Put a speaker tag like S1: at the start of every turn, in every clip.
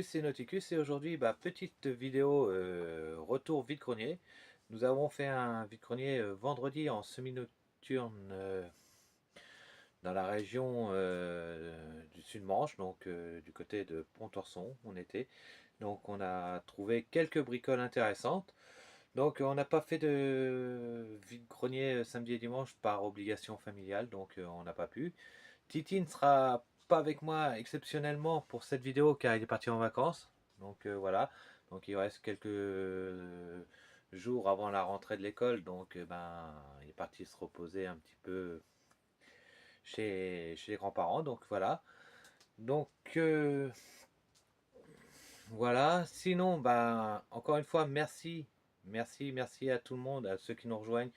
S1: c'est Nauticus et aujourd'hui, petite vidéo retour vide-grenier. Nous avons fait un vide-grenier vendredi en semi-nocturne dans la région du Sud-Manche, donc du côté de Pontorson, on était. Donc on a trouvé quelques bricoles intéressantes. Donc on n'a pas fait de vide-grenier samedi et dimanche par obligation familiale, donc on n'a pas pu. Titi ne sera pas avec moi exceptionnellement pour cette vidéo car il est parti en vacances. Donc voilà, donc il reste quelques jours avant la rentrée de l'école. Donc il est parti se reposer un petit peu chez les grands-parents. Donc voilà. Donc voilà. Sinon, encore une fois, merci à tout le monde, à ceux qui nous rejoignent,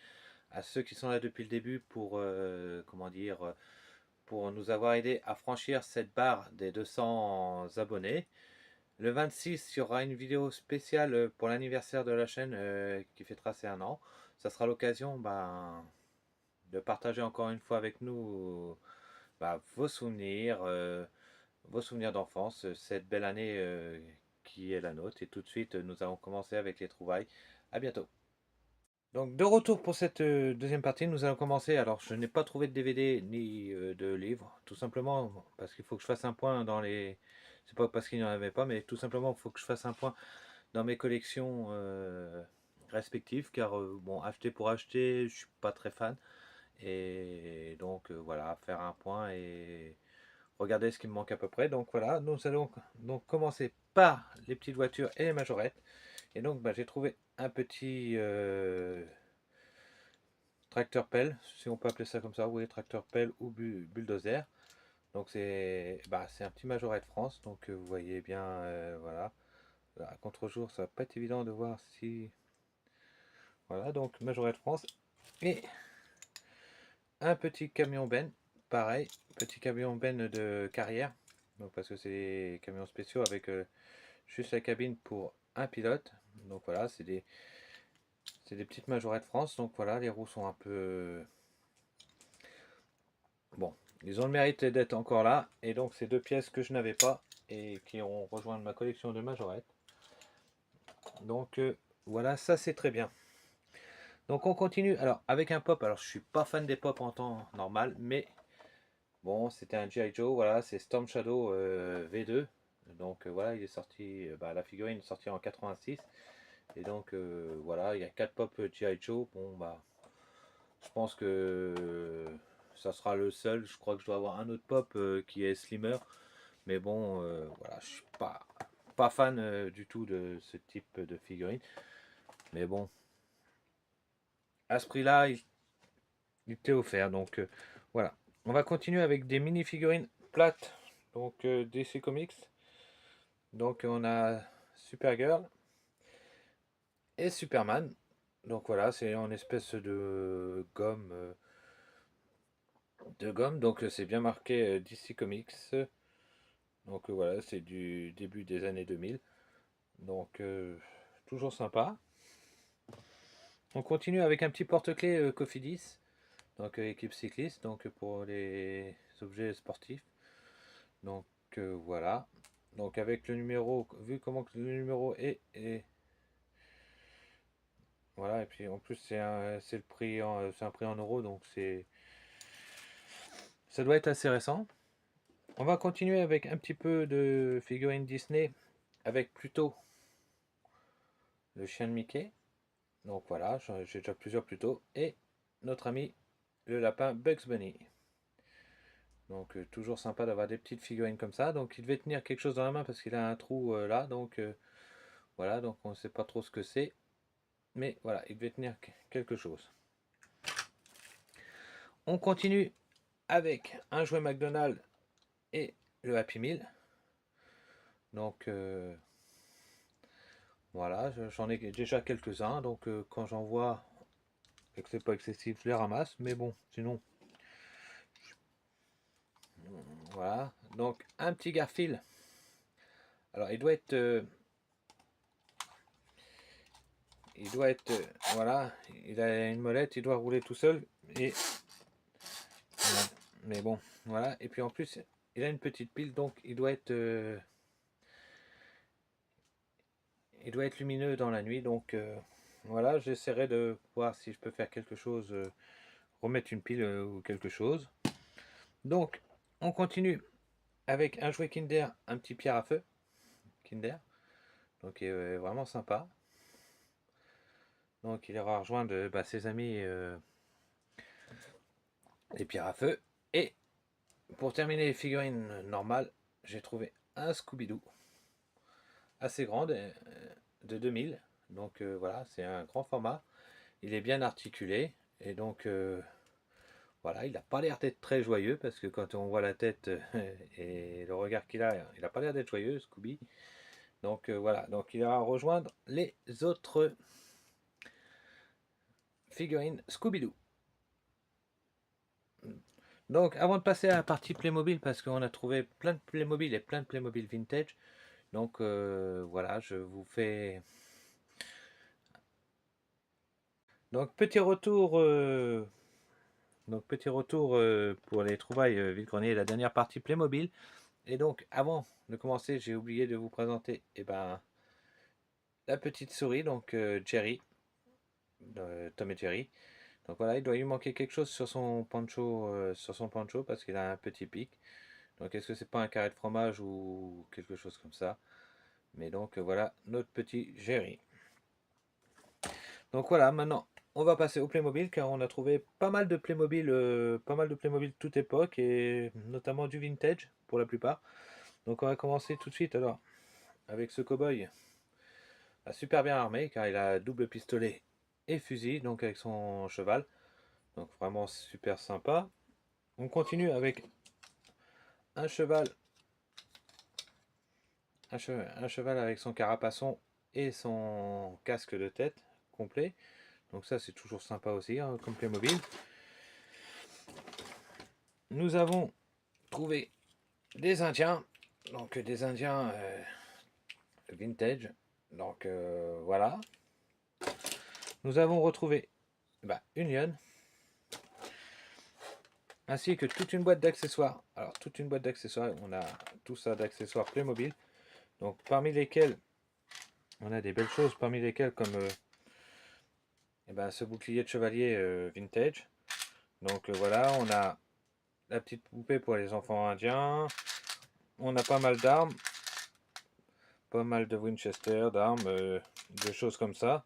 S1: à ceux qui sont là depuis le début pour comment dire pour nous avoir aidé à franchir cette barre des 200 abonnés. Le 26, il y aura une vidéo spéciale pour l'anniversaire de la chaîne qui fêtera ses 1 an. Ça sera l'occasion de partager encore une fois avec nous vos souvenirs d'enfance, cette belle année qui est la nôtre. Et tout de suite, nous allons commencer avec les trouvailles. À bientôt. Donc de retour pour cette deuxième partie, nous allons commencer. Alors je n'ai pas trouvé de DVD ni de livre, tout simplement parce qu'il faut que je fasse un point dans les... C'est pas parce qu'il n'y en avait pas, mais tout simplement il faut que je fasse un point dans mes collections respectives, car bon, acheter pour acheter, je suis pas très fan. Et donc voilà, faire un point et regarder ce qui me manque à peu près. Donc voilà, nous allons donc commencer par les petites voitures et les majorettes. Et donc j'ai trouvé un petit tracteur pelle, si on peut appeler ça comme ça, oui, tracteur pelle ou bulldozer. Donc c'est un petit Majorette France, donc vous voyez bien, voilà. À contre-jour, ça va pas être évident de voir si... Voilà, donc Majorette France. Et un petit camion Ben, pareil, petit camion Ben de carrière. Donc parce que c'est des camions spéciaux avec juste la cabine pour un pilote. Donc voilà, c'est des petites Majorettes France. Donc voilà, les roues sont un peu... Bon, ils ont le mérite d'être encore là. Et donc, c'est deux pièces que je n'avais pas et qui ont rejoint ma collection de majorettes. Donc, voilà, ça c'est très bien. Donc, on continue. Alors, avec un pop. Alors, je suis pas fan des pop en temps normal, mais bon, c'était un G.I. Joe. Voilà, c'est Storm Shadow V2. Donc, voilà, il est sorti. La figurine est sortie en 86. Et donc, voilà, il y a 4 pop G.I. Joe. Bon, je pense que ça sera le seul. Je crois que je dois avoir un autre pop qui est Slimmer. Mais bon, voilà, je suis pas fan du tout de ce type de figurine. Mais bon, à ce prix-là, il était offert. Donc voilà. On va continuer avec des mini-figurines plates. Donc DC Comics. Donc on a Supergirl et Superman. Donc voilà, c'est en espèce de gomme. Donc c'est bien marqué DC Comics. Donc voilà, c'est du début des années 2000. Donc toujours sympa. On continue avec un petit porte-clés Cofidis, donc équipe cycliste, donc pour les objets sportifs. Donc voilà. Donc avec le numéro, vu comment le numéro est, et voilà. Et puis en plus c'est le prix c'est un prix en euros, donc ça doit être assez récent. On va continuer avec un petit peu de figurines Disney, avec plutôt le chien de Mickey. Donc voilà, j'ai déjà plusieurs plutôt, et notre ami le lapin Bugs Bunny. Donc toujours sympa d'avoir des petites figurines comme ça. Donc il devait tenir quelque chose dans la main parce qu'il a un trou là. Donc voilà, donc on ne sait pas trop ce que c'est. Mais voilà, il devait tenir quelque chose. On continue avec un jouet McDonald's et le Happy Meal. Donc voilà, j'en ai déjà quelques-uns. Donc quand j'en vois et que c'est pas excessif, je les ramasse. Mais bon, sinon, voilà. Donc un petit Garfield. Alors il doit être, voilà, il a une molette, il doit rouler tout seul. Et mais bon, voilà. Et puis en plus, il a une petite pile, donc il doit être il doit être lumineux dans la nuit, donc voilà, j'essaierai de voir si je peux faire quelque chose, remettre une pile ou quelque chose. Donc, on continue avec un jouet Kinder, un petit pierre à feu Kinder, donc il est vraiment sympa. Donc il ira rejoindre ses amis les pierres à feu. Et pour terminer les figurines normales, j'ai trouvé un Scooby-Doo assez grande, de 2000. Donc voilà, c'est un grand format. Il est bien articulé. Et donc voilà, il n'a pas l'air d'être très joyeux parce que quand on voit la tête et le regard qu'il a, il n'a pas l'air d'être joyeux, Scooby. Donc voilà, donc il ira rejoindre les autres figurines Scooby-Doo. Donc avant de passer à la partie Playmobil, parce qu'on a trouvé plein de Playmobil et plein de Playmobil vintage, donc voilà, je vous fais... Donc petit retour pour les trouvailles vide-grenier, la dernière partie Playmobil. Et donc avant de commencer, j'ai oublié de vous présenter la petite souris, donc Jerry, Tom et Jerry. Donc voilà, il doit lui manquer quelque chose sur son poncho parce qu'il a un petit pic. Donc est-ce que c'est pas un carré de fromage ou quelque chose comme ça? Mais donc voilà notre petit Jerry. Donc voilà, maintenant on va passer au Playmobil car on a trouvé pas mal de Playmobil de toute époque et notamment du vintage pour la plupart. Donc on va commencer tout de suite alors avec ce cow-boy super bien armé car il a double pistolet et fusil, donc avec son cheval. Donc vraiment super sympa. On continue avec un cheval, un cheval avec son carapaçon et son casque de tête complet. Donc ça c'est toujours sympa aussi hein, comme Playmobil. Nous avons trouvé des Indiens, donc des Indiens vintage. Donc voilà. Nous avons retrouvé une lionne, ainsi que toute une boîte d'accessoires. Alors toute une boîte d'accessoires, on a tout ça d'accessoires Playmobil. Donc parmi lesquels on a des belles choses, parmi lesquelles comme ce bouclier de chevalier vintage. Donc voilà, on a la petite poupée pour les enfants indiens. On a pas mal d'armes, pas mal de Winchester, d'armes, de choses comme ça.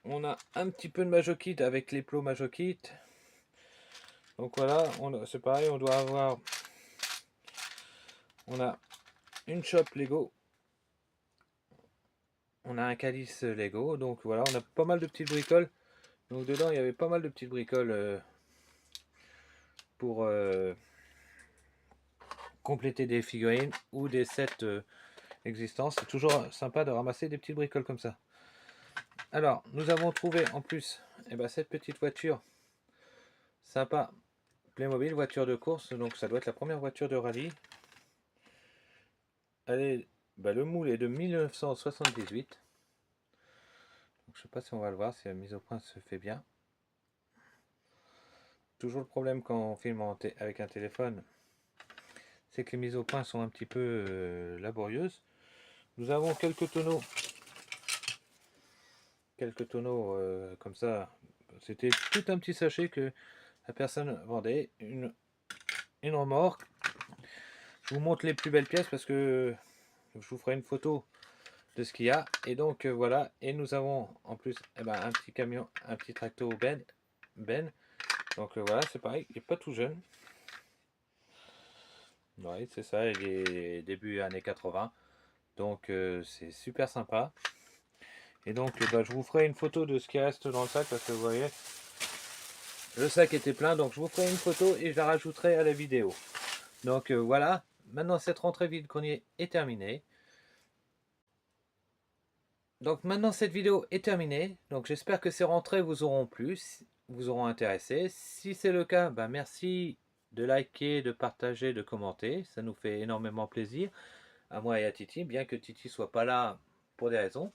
S1: On a un petit peu de Majokit avec les plots Majokit. Donc voilà, c'est pareil, on doit avoir... On a une chope Lego. On a un calice Lego. Donc voilà, on a pas mal de petites bricoles. Donc dedans, il y avait pas mal de petites bricoles pour compléter des figurines ou des sets existants. C'est toujours sympa de ramasser des petites bricoles comme ça. Alors, nous avons trouvé en plus cette petite voiture sympa Playmobil, voiture de course. Donc ça doit être la première voiture de rallye. Allez, le moule est de 1978. Donc, je sais pas si on va le voir, si la mise au point se fait bien. Toujours le problème quand on filme avec un téléphone, c'est que les mises au point sont un petit peu laborieuses. Nous avons quelques tonneaux comme ça. C'était tout un petit sachet que la personne vendait. Une remorque. Je vous montre les plus belles pièces parce que je vous ferai une photo de ce qu'il y a. Et donc voilà. Et nous avons en plus un petit camion, un petit tracto Ben. Donc voilà, c'est pareil, il n'est pas tout jeune. Oui, c'est ça, il est début années 80. Donc c'est super sympa. Et donc je vous ferai une photo de ce qui reste dans le sac parce que vous voyez, le sac était plein. Donc je vous ferai une photo et je la rajouterai à la vidéo. Donc voilà, maintenant cette rentrée vide-grenier est terminée. Donc maintenant cette vidéo est terminée. Donc j'espère que ces rentrées vous auront plu, vous auront intéressé. Si c'est le cas, merci de liker, de partager, de commenter. Ça nous fait énormément plaisir, à moi et à Titi, bien que Titi soit pas là pour des raisons.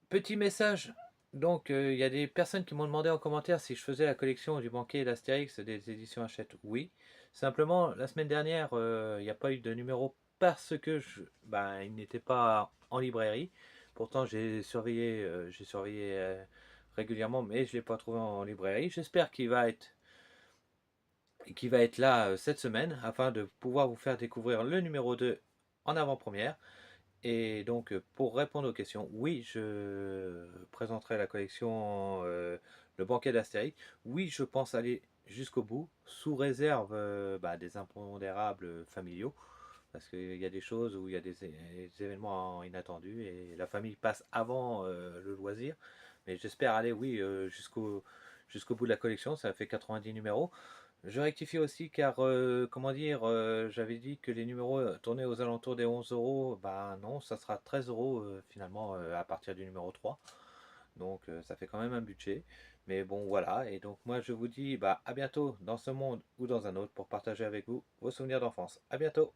S1: Petit message, donc il y a des personnes qui m'ont demandé en commentaire si je faisais la collection du banquier et l'Astérix des éditions Hachette. Oui, simplement la semaine dernière, il n'y a pas eu de numéro parce que il n'était pas en librairie. Pourtant, j'ai surveillé régulièrement, mais je ne l'ai pas trouvé en librairie. J'espère qu'il va être là cette semaine afin de pouvoir vous faire découvrir le numéro 2 en avant-première. Et donc, pour répondre aux questions, oui, je présenterai la collection Le Banquet d'Astérix. Oui, je pense aller jusqu'au bout, sous réserve des impondérables familiaux, parce qu'il y a des choses où il y a des événements inattendus et la famille passe avant le loisir. Mais j'espère aller, oui, jusqu'au bout de la collection. Ça fait 90 numéros. Je rectifie aussi car, comment dire, j'avais dit que les numéros tournaient aux alentours des 11 euros. Bah non, ça sera 13 euros finalement à partir du numéro 3. Donc ça fait quand même un budget. Mais bon, voilà. Et donc moi je vous dis à bientôt dans ce monde ou dans un autre pour partager avec vous vos souvenirs d'enfance. À bientôt!